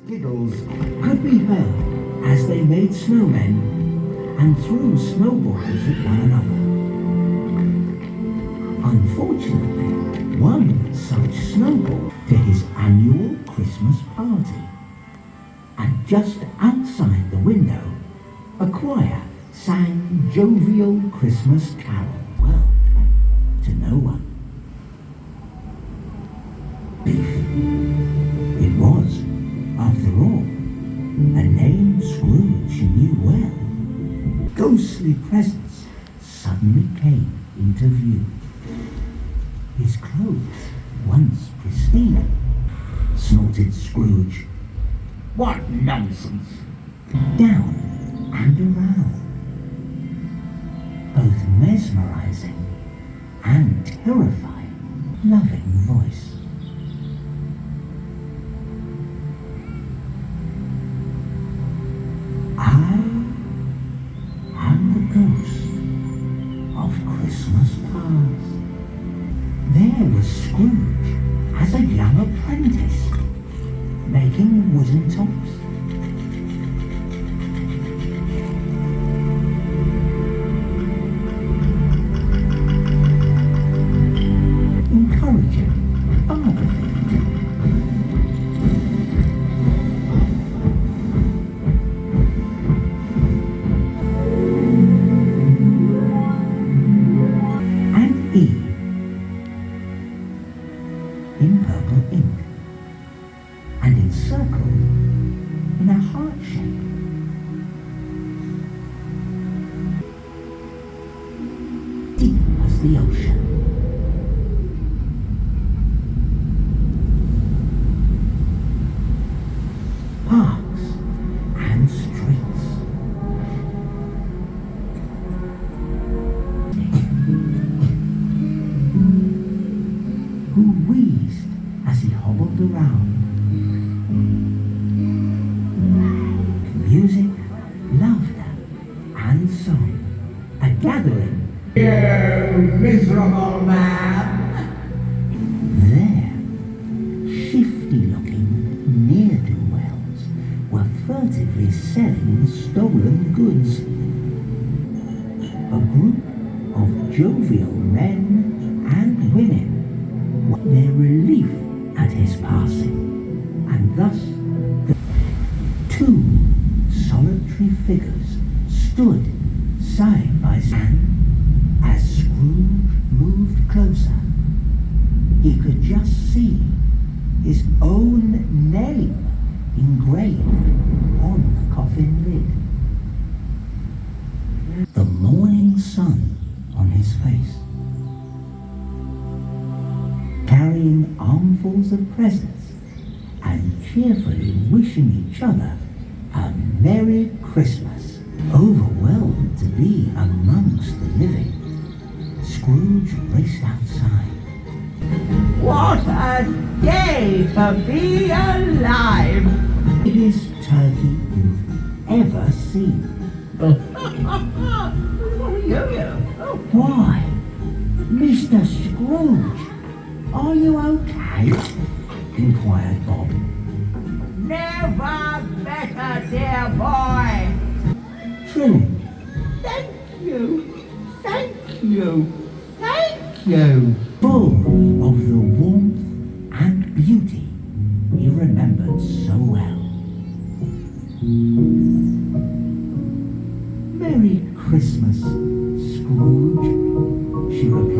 Giggles could be heard as they made snowmen and threw snowballs at one another. Unfortunately, one such snowball to his annual Christmas party. And just outside the window, a choir sang jovial Christmas carol. Well, to no one. Beef. It was, after all, a name Scrooge knew well. Ghostly presence suddenly came into view. His clothes, once pristine, snorted Scrooge. What nonsense! Down and around. Both mesmerizing and terrifying, loving voice. I am the ghost of Christmas past. There was Scrooge as a young apprentice, making wooden tops. Encouraging father figure. And E in purple ink and encircled in a heart shape. Deep as the ocean. Parks and streets. Who wheezed as he hobbled around. Music, laughter, and song. A gathering. You miserable man! There, shifty-looking ne'er-do-wells were furtively selling stolen goods. A group of jovial men and women were their relief at his passing, and thus the two solitary figures stood side by side. As Scrooge moved closer, he could just see his own name engraved on the coffin lid. The morning sun on his face, carrying armfuls of presents and cheerfully wishing each other a Merry Christmas. Overwhelmed to be amongst the living, Scrooge raced outside. What a day to be alive! Biggest turkey you've ever seen. Why, Mr. Scrooge, are you okay? Inquired Bob. Never better, dear boy. Trilling. Thank you, thank you, thank you. Full of the warmth and beauty he remembered so well. Merry Christmas, Scrooge, she replied.